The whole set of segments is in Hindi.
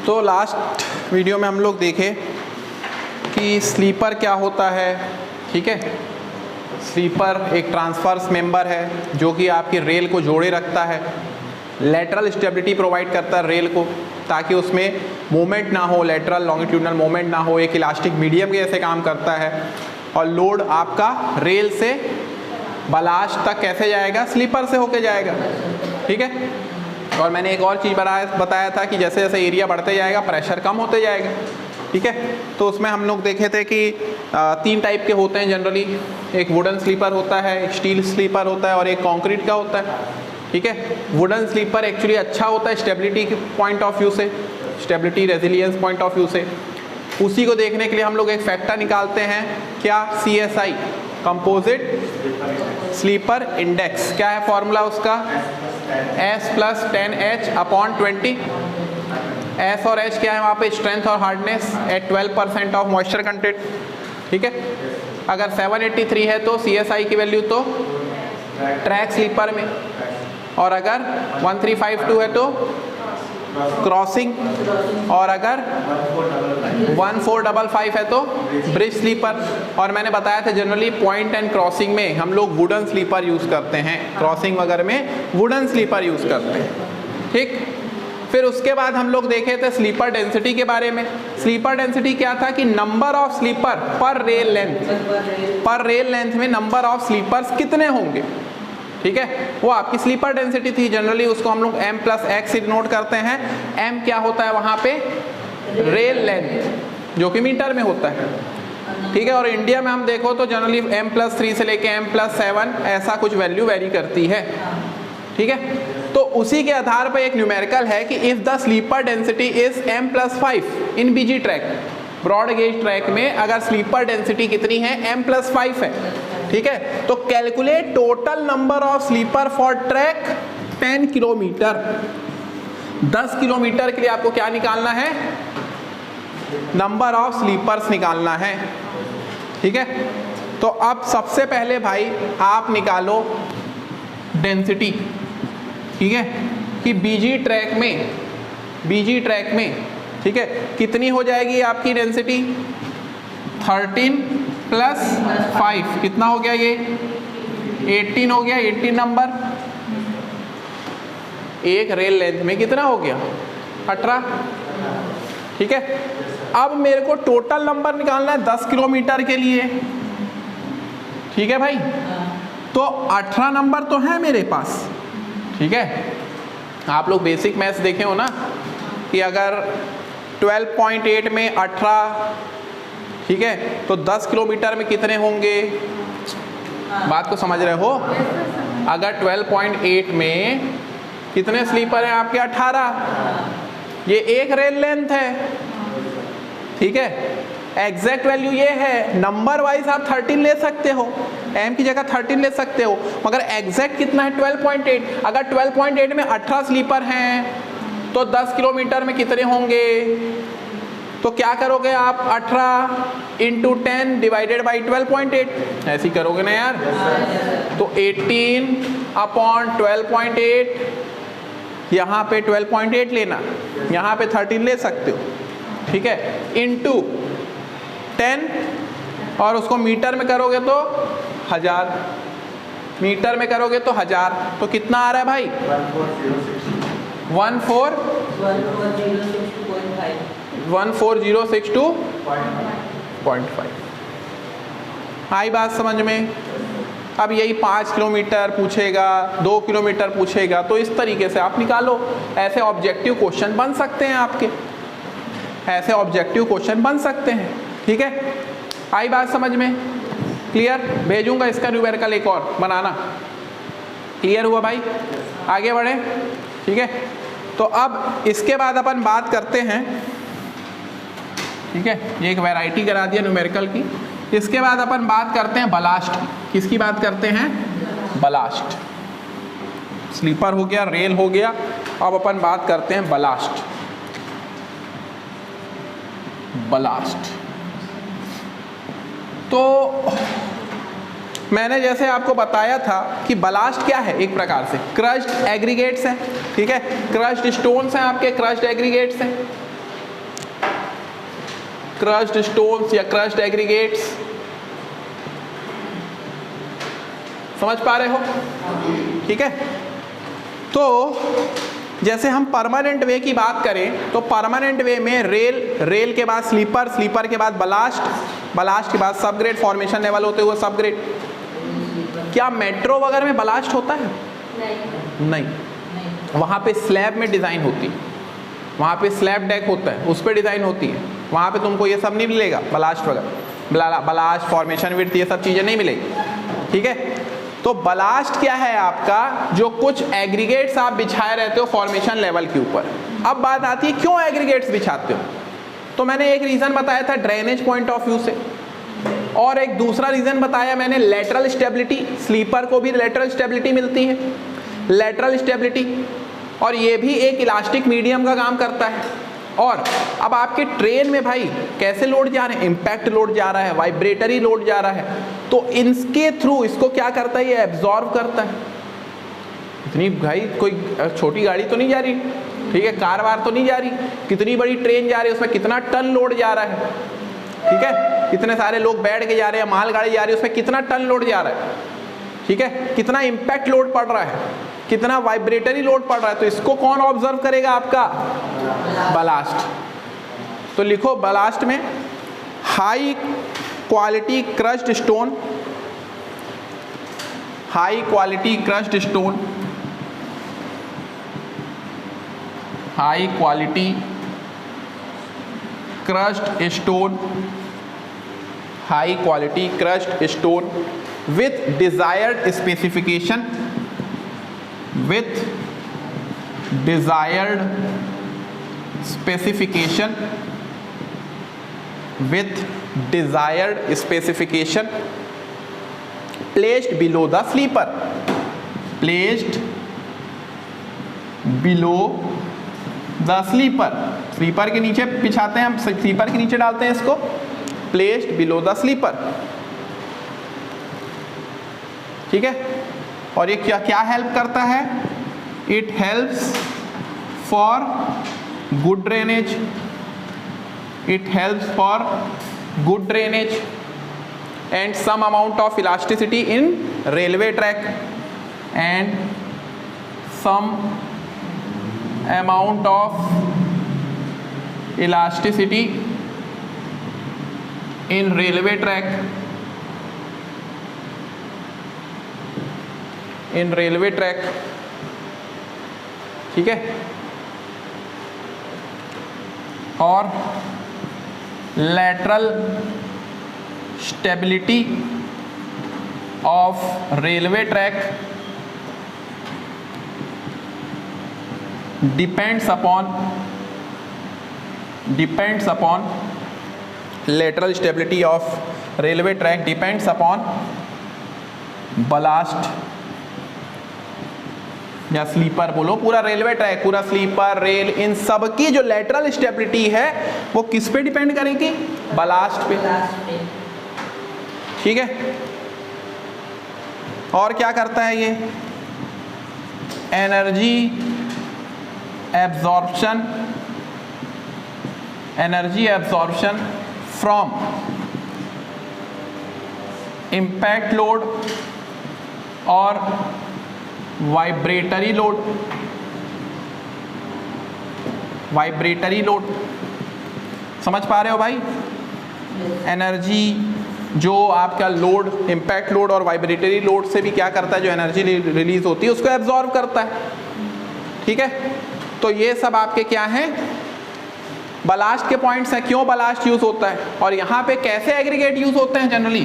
तो लास्ट वीडियो में हम लोग देखे कि स्लीपर क्या होता है। ठीक है, स्लीपर एक ट्रांसफर्स मेंबर है जो कि आपकी रेल को जोड़े रखता है, लेटरल स्टेबिलिटी प्रोवाइड करता है रेल को ताकि उसमें मूवमेंट ना हो, लेटरल लॉन्गिट्यूडनल मूवमेंट ना हो, एक इलास्टिक मीडियम के जैसे काम करता है। और लोड आपका रेल से बलास्ट तक कैसे जाएगा, स्लीपर से होके जाएगा। ठीक है, और मैंने एक और चीज़ बताया था कि जैसे जैसे एरिया बढ़ते जाएगा प्रेशर कम होते जाएगा। ठीक है, तो उसमें हम लोग देखे थे कि 3 टाइप के होते हैं जनरली, एक वुडन स्लीपर होता है, एक स्टील स्लीपर होता है और एक कंक्रीट का होता है। ठीक है, वुडन स्लीपर एक्चुअली अच्छा होता है स्टेबिलिटी के पॉइंट ऑफ व्यू से, stability resilience point of view से। उसी को देखने के लिए हम लोग एक फैक्टर निकालते हैं, क्या, CSI, कंपोजिट स्लीपर इंडेक्स। क्या है फॉर्मूला उसका, S + 10H/20। S और H क्या है वहाँ पे, स्ट्रेंथ और hardness at 12% of moisture content. ठीक है, अगर 783 है तो CSI की वैल्यू तो ट्रैक स्लीपर में, और अगर 1352 है तो क्रॉसिंग, और अगर 1455 है तो ब्रिज स्लीपर। और मैंने बताया था जनरली पॉइंट एंड क्रॉसिंग में हम लोग वुडन स्लीपर यूज़ करते हैं, क्रॉसिंग वगैरह में वुडन स्लीपर यूज़ करते हैं। ठीक, फिर उसके बाद हम लोग देखे थे स्लीपर डेंसिटी के बारे में। स्लीपर डेंसिटी क्या था कि नंबर ऑफ स्लीपर पर रेल लेंथ, पर रेल लेंथ में नंबर ऑफ स्लीपर्स कितने होंगे। ठीक है, वो आपकी स्लीपर डेंसिटी थी। जनरली उसको हम लोग M + X से डिनोट करते हैं। M क्या होता है वहाँ पे, रेल लेंथ, जो कि मीटर में होता है। ठीक है, और इंडिया में हम देखो तो जनरली M+3 से लेके M+7 ऐसा कुछ वैल्यू वेरी करती है। ठीक है, तो उसी के आधार पर एक न्यूमेरिकल है कि if the sleeper density is M+5 in BG track, broad gauge track में अगर स्लीपर डेंसिटी कितनी है, M+5 है। ठीक है, तो calculate total number of sleeper for track 10 kilometre. 10 kilometre के लिए आपको क्या निकालना है, नंबर ऑफ स्लीपर्स निकालना है। ठीक है, तो अब सबसे पहले भाई आप निकालो डेंसिटी। ठीक है, कि BG ट्रैक में ठीक है कितनी हो जाएगी आपकी डेंसिटी, 13 + 5 कितना हो गया, ये 18 हो गया। 18 नंबर, एक रेल लेंथ में कितना हो गया, 18। ठीक है, अब मेरे को टोटल नंबर निकालना है 10 किलोमीटर के लिए। ठीक है भाई, तो 18 नंबर तो है मेरे पास। ठीक है, आप लोग बेसिक मैथ्स देखे हो ना कि अगर 12.8 में 18, ठीक है, तो 10 किलोमीटर में कितने होंगे, बात को समझ रहे हो। अगर 12.8 में कितने स्लीपर हैं आपके, 18, ये एक रेल लेंथ है। ठीक है, एग्जैक्ट वैल्यू ये है, नंबर वाइज आप 13 ले सकते हो, M की जगह 13 ले सकते हो, मगर एग्जैक्ट कितना है 12.8। अगर 12.8 में 18 स्लीपर हैं तो 10 किलोमीटर में कितने होंगे, तो क्या करोगे आप, 18 × 10 / 12.8 ऐसे ही करोगे ना यार। तो 18/12.8, यहाँ पे 12.8 लेना, यहाँ पे 13 ले सकते हो। ठीक है, × 10, और उसको मीटर में करोगे तो 1000, मीटर में करोगे तो 1000, तो कितना आ रहा है भाई, 14062.5। आई बात समझ में। अब यही 5 किलोमीटर पूछेगा, 2 किलोमीटर पूछेगा, तो इस तरीके से आप निकालो। ऐसे ऑब्जेक्टिव क्वेश्चन बन सकते हैं आपके, ऐसे ऑब्जेक्टिव क्वेश्चन बन सकते हैं। ठीक है, आई बात समझ में, क्लियर। भेजूंगा इसका न्यूमेरिकल एक और बनाना। क्लियर हुआ भाई, आगे बढ़े। ठीक है, तो अब इसके बाद अपन बात करते हैं। ठीक है, ये एक वैरायटी करा दिया न्यूमेरिकल की। इसके बाद अपन बात करते हैं बलास्ट की। किसकी बात करते हैं, बलास्ट। स्लीपर हो गया, रेल हो गया, अब अपन बात करते हैं बलास्ट। बलास्ट तो मैंने जैसे आपको बताया था कि बलास्ट क्या है, एक प्रकार से क्रश्ड एग्रीगेट्स हैं। ठीक है, क्रश्ड स्टोन्स हैं आपके, क्रश्ड एग्रीगेट्स हैं। क्रश्ड स्टोन्स या क्रश्ड एग्रीगेट्स, समझ पा रहे हो? ठीक है। तो जैसे हम परमानेंट वे की बात करें तो परमानेंट वे में रेल के बाद स्लीपर के बाद बलास्ट के बाद सबग्रेड फॉर्मेशन लेवल होते हुए सबग्रेड। क्या मेट्रो वगैरह में बलास्ट होता है? नहीं। वहाँ पे स्लैब में डिज़ाइन होती है, वहाँ पे स्लैब डेक होता है, उस पर डिज़ाइन होती है। वहाँ पे तुमको ये सब नहीं मिलेगा, बलास्ट वगैरह, बलास्ट फॉर्मेशन विड्थ ये सब चीज़ें नहीं मिलेगी। ठीक है। तो बलास्ट क्या है आपका? जो कुछ एग्रीगेट्स आप बिछाए रहते हो फॉर्मेशन लेवल के ऊपर। अब बात आती है क्यों एग्रीगेट्स बिछाते हो? तो मैंने एक रीज़न बताया था ड्रेनेज पॉइंट ऑफ व्यू से, और एक दूसरा रीज़न बताया मैंने लेटरल स्टेबिलिटी। स्लीपर को भी लेटरल स्टेबिलिटी मिलती है, लेटरल स्टेबिलिटी, और ये भी एक इलास्टिक मीडियम का काम करता है। और अब आपके ट्रेन में भाई कैसे लोड जा रहे हैं? इम्पैक्ट लोड जा रहा है, वाइब्रेटरी लोड जा रहा है, तो इनके थ्रू इसको क्या करता है? ये एब्जॉर्ब करता है। इतनी भाई कोई छोटी गाड़ी तो नहीं जा रही, ठीक है, कार वार तो नहीं जा रही, कितनी बड़ी ट्रेन जा रही है, उसमें कितना टन लोड जा रहा है, ठीक है, कितने सारे लोग बैठ के जा रहे हैं, मालगाड़ी जा रही है, उसमें कितना टन लोड जा रहा है, ठीक है, कितना इम्पैक्ट लोड पड़ रहा है, कितना वाइब्रेटरी लोड पड़ रहा है। तो इसको कौन ऑब्जर्व करेगा? आपका बलास्ट। तो लिखो बलास्ट में high quality crushed stone, high quality crushed stone, high quality crushed stone, high quality crushed stone with desired specification, with desired specification, with desired specification placed below the sleeper, placed below the sleeper, sleeper के नीचे बिछाते हैं हम, स्लीपर के नीचे डालते हैं इसको, placed below the sleeper। ठीक है। और ये क्या क्या हेल्प करता है? It helps for good drainage, it helps for good drainage and some amount of elasticity in railway track, and some amount of elasticity in railway track, in railway track. ठीक है। और lateral stability of railway track depends upon lateral stability of railway track depends upon ballast या स्लीपर बोलो, पूरा रेलवे ट्रैक, पूरा स्लीपर रेल, इन सब की जो लेटरल स्टेबिलिटी है वो किस पे डिपेंड करेगी? बलास्ट पे। ठीक है। और क्या करता है ये? Energy absorption, energy absorption from impact load और वाइब्रेटरी लोड, वाइब्रेटरी लोड। समझ पा रहे हो भाई? एनर्जी जो आपका लोड, इम्पैक्ट लोड और वाइब्रेटरी लोड से भी क्या करता है? जो एनर्जी रिलीज होती है उसको एब्जॉर्ब करता है। ठीक है। तो ये सब आपके क्या हैं? बलास्ट के पॉइंट्स हैं। क्यों बलास्ट यूज होता है और यहाँ पे कैसे एग्रीगेट यूज होते हैं? जनरली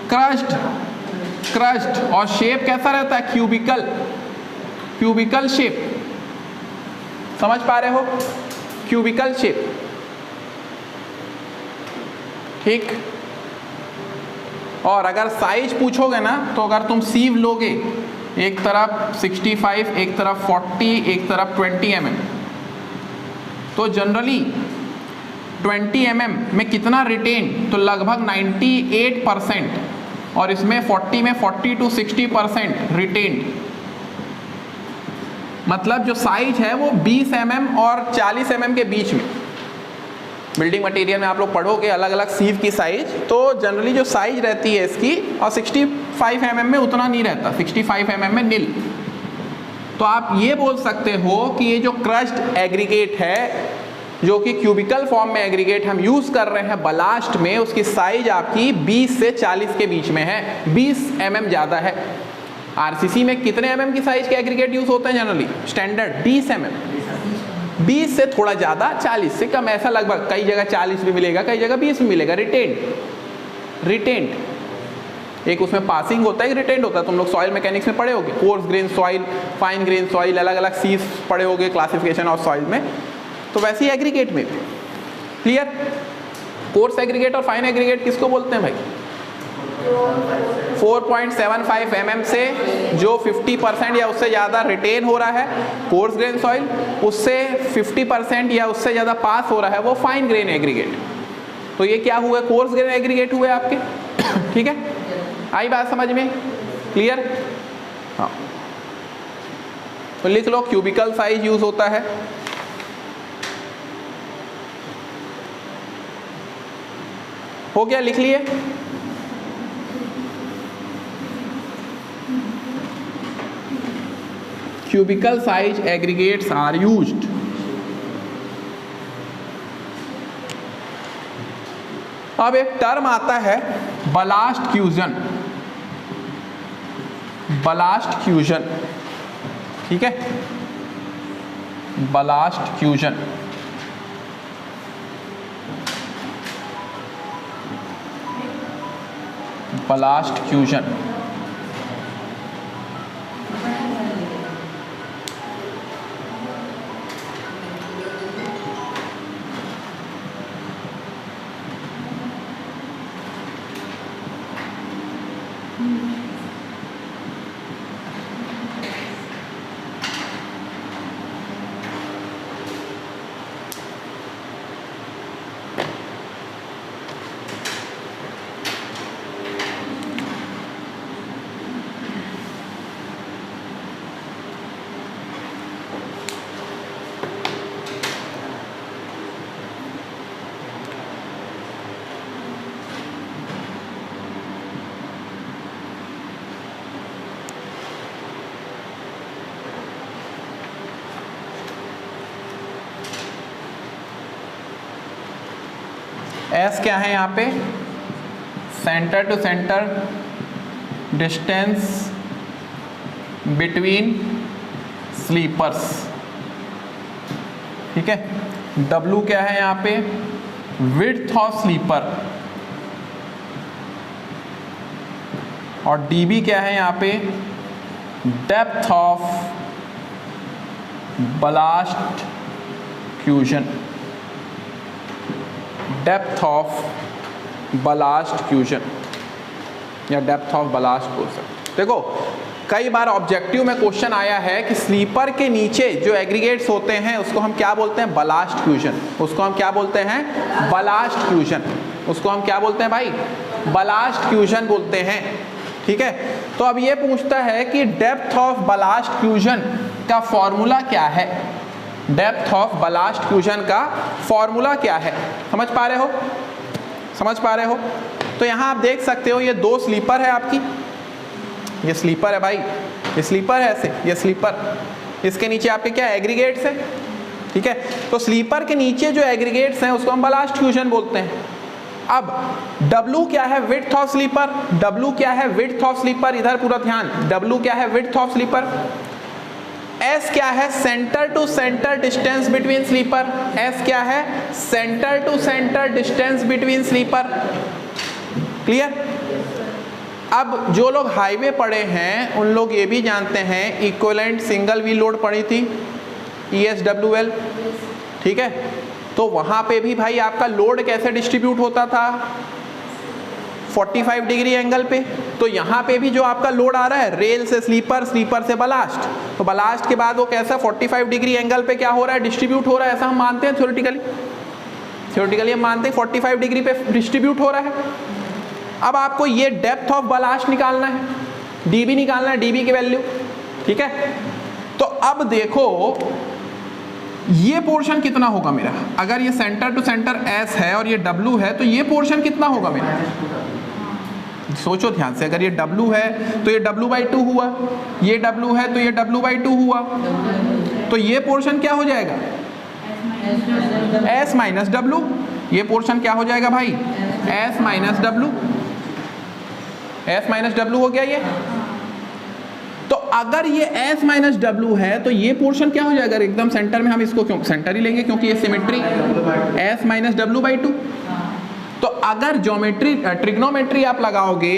क्रश्ड और शेप कैसा रहता है? Cubical, cubical shape. समझ पा रहे हो? Cubical shape. ठीक। और अगर साइज पूछोगे ना तो अगर तुम सीव लोगे, एक तरफ 65, एक तरफ 40, एक तरफ 20 mm, तो जनरली 20 mm में कितना रिटेन? तो लगभग 98%, और इसमें 40 में 40 to 60% रिटेन। मतलब जो साइज है वो 20 mm और 40 mm के बीच में। बिल्डिंग मटेरियल में आप लोग पढ़ोगे अलग अलग सीव की साइज, तो जनरली जो साइज रहती है इसकी, और 65 mm में उतना नहीं रहता, 65 mm में नील। तो आप ये बोल सकते हो कि ये जो क्रश्ड एग्रीगेट है, जो कि क्यूबिकल फॉर्म में एग्रीगेट हम यूज कर रहे हैं बलास्ट में, उसकी साइज आपकी 20 से 40 के बीच में है, 20 mm ज्यादा है। आरसीसी में कितने mm की साइज के एग्रीगेट यूज होते हैं जनरली? स्टैंडर्ड 20 mm, 20 से थोड़ा ज्यादा, 40 से कम, ऐसा लगभग कई जगह 40 भी मिलेगा, कई जगह 20 भी मिलेगा। रिटेंट एक उसमें पासिंग होता है, एक रिटेंट होता है। तुम लोग सॉइल मैकेनिक्स में पढ़े होगे, coarse grain soil, fine grain soil, अलग अलग सीज पढ़े होगे क्लासिफिकेशन ऑफ सॉइल में। तो वैसे ही एग्रीगेट में भी। क्लियर? कोर्स एग्रीगेट और फाइन एग्रीगेट किसको बोलते हैं भाई? 4.75 mm से जो 50% या उससे ज़्यादा रिटेन हो रहा है कोर्स ग्रेन सॉइल, उससे 50% या उससे ज़्यादा पास हो रहा है वो फाइन ग्रेन एग्रीगेट। तो ये क्या हुआ? कोर्स ग्रेन एग्रीगेट हुए आपके। ठीक है, आई बात समझ में? क्लियर? हाँ, तो लिख लो क्यूबिकल साइज यूज होता है। हो गया, लिख लिए? Cubical size aggregates are used. अब एक टर्म आता है बलास्ट फ्यूजन। बलास्ट फ्यूजन, ठीक है, ballast fusion. Ballast fusion S क्या है यहाँ पे? Centre to centre distance between sleepers, ठीक है। डब्लू क्या है यहाँ पे? Width of sleeper. और डीबी क्या है यहाँ पे? Depth of ballast fusion. Depth of ballast fusion या डेप्थ ऑफ बलास्ट बोल सकते। देखो कई बार ऑब्जेक्टिव में क्वेश्चन आया है कि स्लीपर के नीचे जो एग्रीगेट्स होते हैं उसको हम क्या बोलते हैं? Blast fusion. उसको हम क्या बोलते हैं? Blast fusion. उसको हम क्या बोलते हैं भाई? बलास्ट फ्यूजन बोलते हैं, ठीक है। तो अब ये पूछता है कि डेप्थ ऑफ बलास्ट फ्यूजन का फॉर्मूला क्या है? डेप्थ ऑफ बलास्ट फ्यूजन का फॉर्मूला क्या है? समझ पा रहे हो? समझ पा रहे हो? तो यहां आप देख सकते हो ये दो स्लीपर है आपकी, ये स्लीपर है भाई, ये स्लीपर है ऐसे, ये स्लीपर, इसके नीचे आपके क्या एग्रीगेट्स है, ठीक है। तो स्लीपर के नीचे जो एग्रीगेट्स हैं उसको हम बलास्ट फ्यूजन बोलते हैं। अब W क्या है? Width of sleeper. W क्या है? Width of sleeper. इधर पूरा ध्यान, W क्या है? Width of sleeper. S क्या है? Centre to centre distance between sleeper. S क्या है? Centre to centre distance between sleeper. Clear? अब जो लोग हाईवे पढ़े हैं उन लोग ये भी जानते हैं, इक्विवेलेंट सिंगल व्हील लोड पढ़ी थी, ESWL, ठीक है। तो वहां पे भी भाई आपका लोड कैसे डिस्ट्रीब्यूट होता था? 45 डिग्री एंगल पे। तो यहाँ पे भी जो आपका लोड आ रहा है रेल से स्लीपर, स्लीपर से बलास्ट, तो बलास्ट के बाद वो कैसा 45 डिग्री एंगल पे क्या हो रहा है? डिस्ट्रीब्यूट हो रहा है, ऐसा हम मानते हैं थ्योरेटिकली हम मानते हैं 45 डिग्री पे डिस्ट्रीब्यूट हो रहा है। अब आपको ये डेप्थ ऑफ बलास्ट निकालना है, डीबी निकालना है, डीबी की वैल्यू, ठीक है। तो अब देखो ये पोर्शन कितना होगा मेरा, अगर ये सेंटर टू सेंटर S है और ये W है तो ये पोर्शन कितना होगा मेरा, सोचो ध्यान से, अगर ये W है तो ये W/2 हुआ, ये W है तो ये W/2 हुआ, तो ये पोर्शन क्या हो जाएगा, S माइनस W, ये पोर्शन क्या हो जाएगा भाई, S minus W, S minus W हो गया ये। तो अगर ये S माइनस W है तो ये पोर्शन क्या हो जाएगा, एकदम सेंटर में हम इसको क्यों सेंटर ही लेंगे क्योंकि ये सिमेट्री, S माइनस W/2। तो अगर ज्योमेट्री ट्रिग्नोमेट्री आप लगाओगे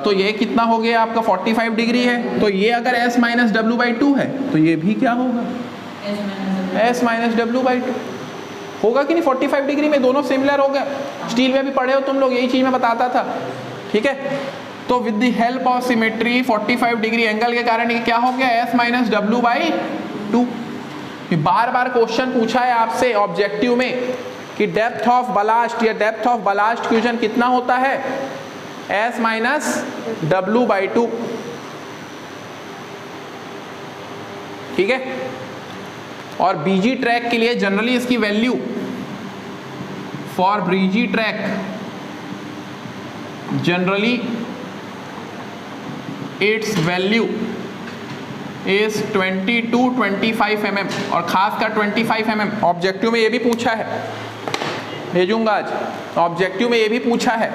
तो ये कितना हो गया आपका 45 डिग्री है, तो ये अगर S माइनस W/2 है तो ये भी क्या होगा, S माइनस W/2 होगा कि नहीं, 45 डिग्री में दोनों सिमिलर हो गए। स्टील में भी पढ़े हो तुम लोग, यही चीज़ मैं बताता था, ठीक है। तो with the help of symmetry 45 degree angle के कारण ये क्या हो गया, S माइनस W/2। बार बार क्वेश्चन पूछा है आपसे ऑब्जेक्टिव में कि डेप्थ ऑफ बलास्ट या डेप्थ ऑफ बलास्ट फ्यूजन कितना होता है, S माइनस W/2, ठीक है। और बीजी ट्रैक के लिए जनरली इसकी value, for BG track generally its value is 20 to 25 mm, और खासकर 25 mm ऑब्जेक्टिव में ये भी पूछा है, भेजूंगा आज, ऑब्जेक्टिव में ये भी पूछा है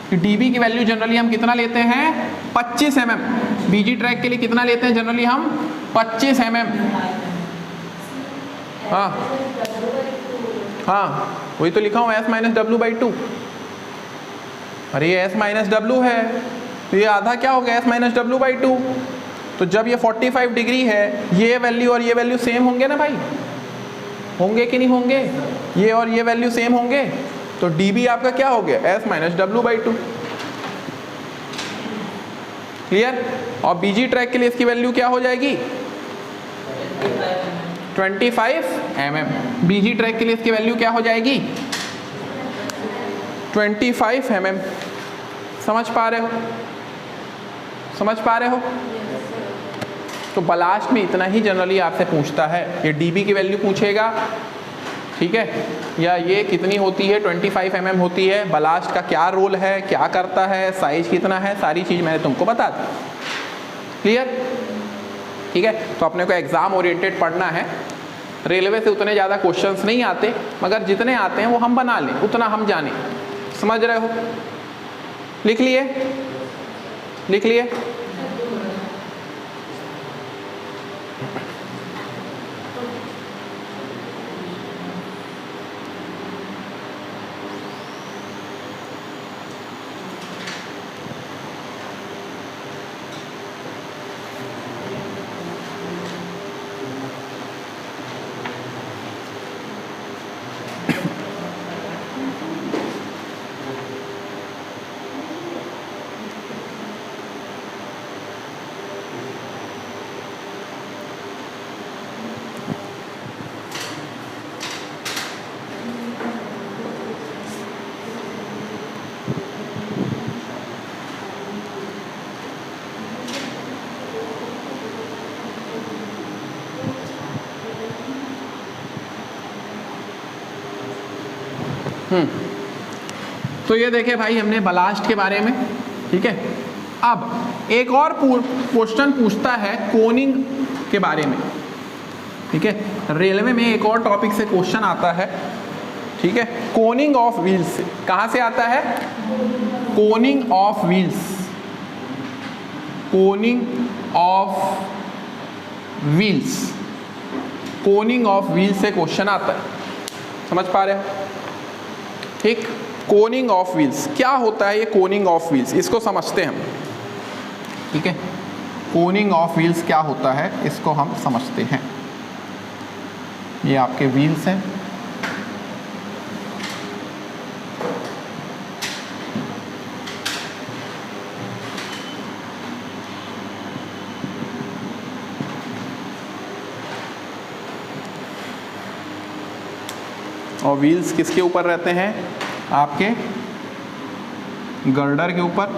कि डीबी की वैल्यू जनरली हम कितना लेते हैं, 25 mm, बीजी ट्रैक के लिए कितना लेते हैं जनरली हम, 25 mm। हाँ हाँ वही तो लिखा हूँ, S माइनस W/2। अरे ये S माइनस W है तो ये आधा क्या हो गया, S माइनस W/2। तो जब ये 45 डिग्री है, ये वैल्यू और ये वैल्यू सेम होंगे ना भाई, होंगे कि नहीं होंगे, ये और ये वैल्यू सेम होंगे, तो dB आपका क्या हो गया, S माइनस W/2। क्लियर। और बीजी ट्रैक के लिए इसकी वैल्यू क्या हो जाएगी, 25 mm। बीजी ट्रैक के लिए इसकी वैल्यू क्या हो जाएगी, 25 mm। समझ पा रहे हो, समझ पा रहे हो। तो बलास्ट में इतना ही जनरली आपसे पूछता है, ये डीबी की वैल्यू पूछेगा, ठीक है, या ये कितनी होती है, 25 mm होती है, बलास्ट का क्या रोल है, क्या करता है, साइज कितना है, सारी चीज़ मैंने तुमको बता दी। क्लियर, ठीक है। तो अपने को एग्ज़ाम ओरिएंटेड पढ़ना है, रेलवे से उतने ज़्यादा क्वेश्चंस नहीं आते, मगर जितने आते हैं वो हम बना लें, उतना हम जानें। समझ रहे हो, लिख लिए, लिख लिए। तो ये देखे भाई हमने बलास्ट के बारे में, ठीक है। अब एक और क्वेश्चन पूछता है कोनिंग के बारे में, ठीक है। रेलवे में एक और टॉपिक से क्वेश्चन आता है, ठीक है, कोनिंग ऑफ व्हील्स से। कहाँ से आता है, Koenig of wheels, Koenig of wheels, Koenig of wheels से क्वेश्चन आता है। समझ पा रहे हो, ठीक। कोनिंग ऑफ व्हील्स क्या होता है, ये कोनिंग ऑफ व्हील्स, इसको समझते हैं हम, ठीक है। कोनिंग ऑफ व्हील्स क्या होता है, इसको हम समझते हैं। ये आपके व्हील्स हैं, और व्हील्स किसके ऊपर रहते हैं, आपके गर्डर के ऊपर,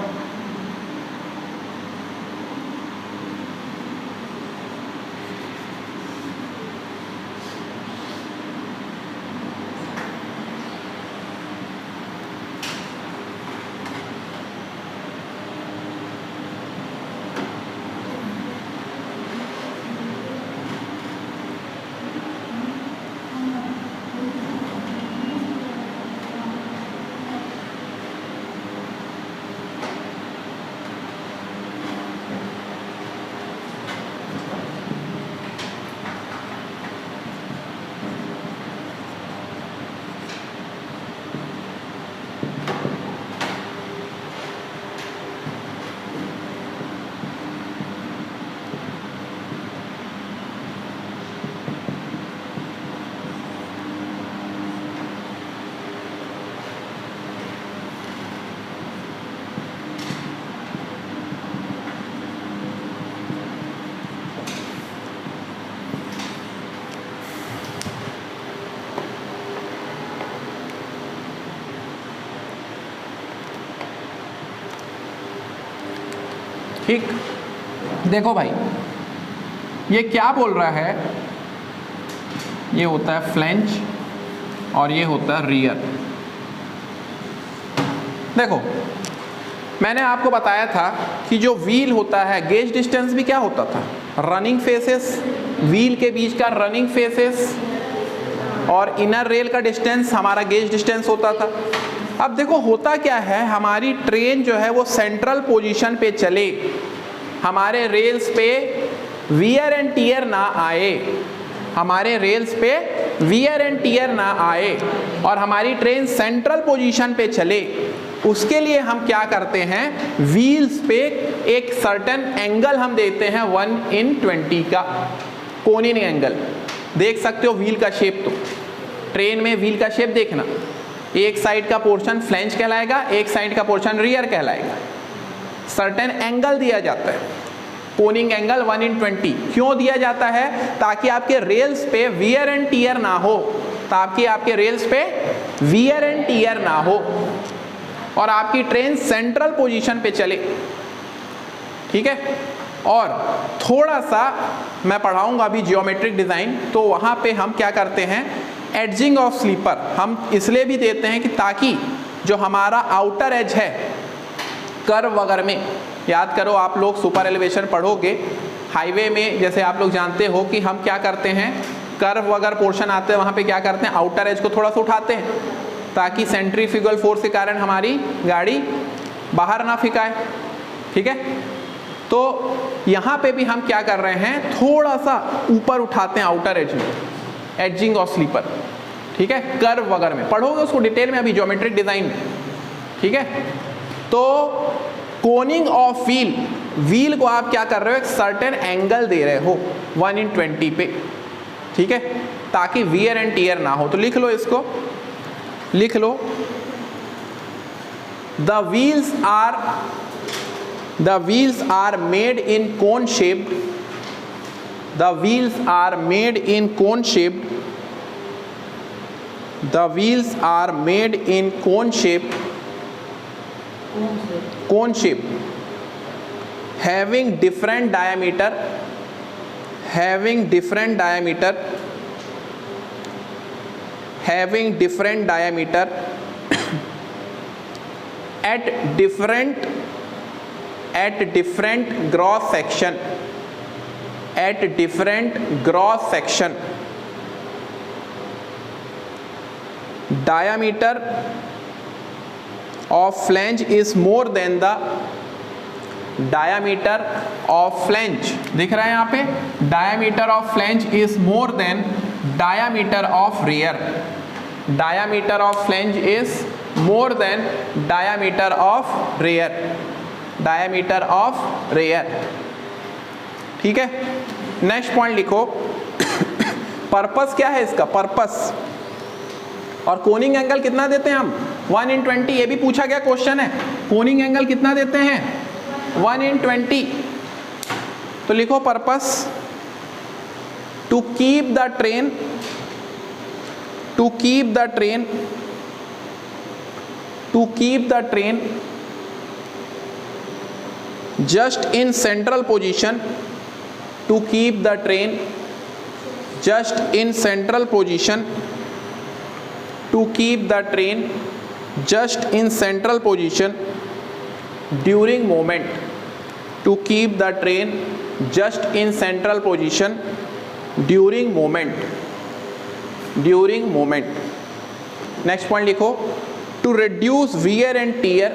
ठीक, देखो भाई ये क्या बोल रहा है, ये होता है फ्लैंज और ये होता है रियर। देखो मैंने आपको बताया था कि जो व्हील होता है, गेज डिस्टेंस भी क्या होता था, रनिंग फेसेस, व्हील के बीच का रनिंग फेसेस और इनर रेल का डिस्टेंस हमारा गेज डिस्टेंस होता था। अब देखो होता क्या है, हमारी ट्रेन जो है वो सेंट्रल पोजीशन पे चले, हमारे रेल्स पे वियर एंड टियर ना आए, हमारे रेल्स पे वियर एंड टियर ना आए और हमारी ट्रेन सेंट्रल पोजीशन पे चले, उसके लिए हम क्या करते हैं, व्हील्स पे एक सर्टेन एंगल हम देते हैं 1/20 का कोनिंग एंगल। देख सकते हो व्हील का शेप, तो ट्रेन में व्हील का शेप देखना, एक साइड का पोर्शन फ्लैंज कहलाएगा, एक साइड का पोर्शन रियर कहलाएगा। सर्टेन एंगल दिया जाता है, कोनिंग एंगल 1/20 क्यों दिया जाता है, ताकि आपके रेल्स पे वियर एंड टियर ना हो, ताकि आपके रेल्स पे वियर एंड टियर ना हो और आपकी ट्रेन सेंट्रल पोजीशन पे चले। ठीक है, और थोड़ा सा मैं पढ़ाऊंगा अभी जियोमेट्रिक डिज़ाइन, तो वहाँ पे हम क्या करते हैं, एडजिंग ऑफ स्लीपर हम इसलिए भी देते हैं कि ताकि जो हमारा आउटर एज है कर्व वगैरह में, याद करो आप लोग सुपर एलिवेशन पढ़ोगे हाईवे में, जैसे आप लोग जानते हो कि हम क्या करते हैं, कर्व वगैरह पोर्शन आते हैं वहाँ पे क्या करते हैं, आउटर एज को थोड़ा सा उठाते हैं ताकि सेंट्रीफ्यूगल फोर्स के कारण हमारी गाड़ी बाहर ना फिकाए। ठीक है, तो यहाँ पे भी हम क्या कर रहे हैं, थोड़ा सा ऊपर उठाते हैं आउटर एज में, एडजिंग ऑफ स्लीपर। ठीक है, कर्व वगैरह में पढ़ोगे उसको डिटेल में अभी ज्योमेट्रिक डिजाइन में। ठीक है, तो कोनिंग ऑफ व्हील, व्हील को आप क्या कर रहे हो, एक सर्टेन एंगल दे रहे हो 1/20 पे। ठीक है, ताकि वियर एंड टियर ना हो। तो लिख लो इसको, लिख लो, the wheels are made in cone shaped, the wheels are made in cone shaped, the wheels are made in cone shaped, having different diameter, having different diameter at different gross section, at different gross section, diameter of flange is more than the diameter of flange, दिख रहा है यहाँ पे, diameter of flange is more than diameter of rear, diameter of flange is more than diameter of rear, diameter of rear। ठीक है, नेक्स्ट पॉइंट लिखो, पर्पस क्या है इसका, पर्पस, और कोनिंग एंगल कितना देते हैं हम 1/20, ये भी पूछा गया क्वेश्चन है, कोनिंग एंगल कितना देते हैं 1/20। तो लिखो purpose, to keep the train, to keep the train, to keep the train just in central position, to keep the train just in central position, to keep the train just in central position during movement, to keep the train just in central position during movement, during movement। next point लिखो, to reduce wear and tear,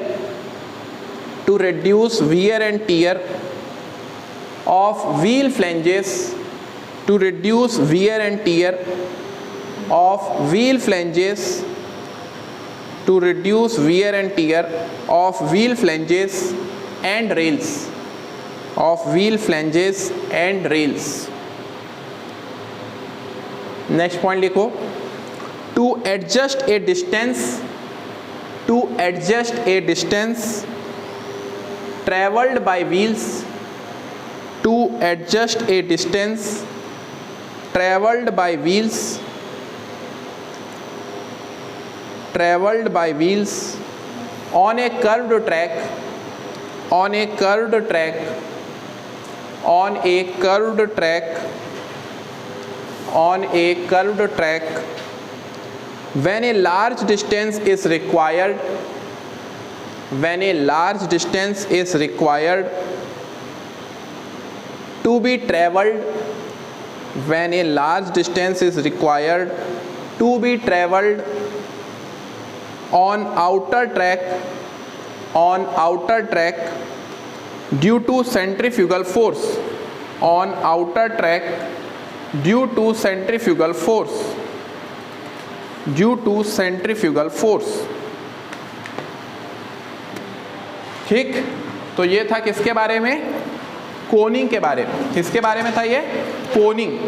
to reduce wear and tear of wheel flanges, to reduce wear and tear of wheel flanges, to reduce wear and tear of wheel flanges and rails, of wheel flanges and rails। next point लिखो, to adjust a distance, to adjust a distance traveled by wheels, to adjust a distance traveled by wheels, traveled by wheels on a curved track, on a curved track, on a curved track, on a curved track, when a large distance is required, when a large distance is required to be traveled, when a large distance is required to be traveled on outer track, on outer track due to centrifugal force, on outer track due to centrifugal force, due to centrifugal force। ठीक, तो ये था किसके बारे में? कोनिंग के बारे में। किसके बारे में था ये? कोनिंग।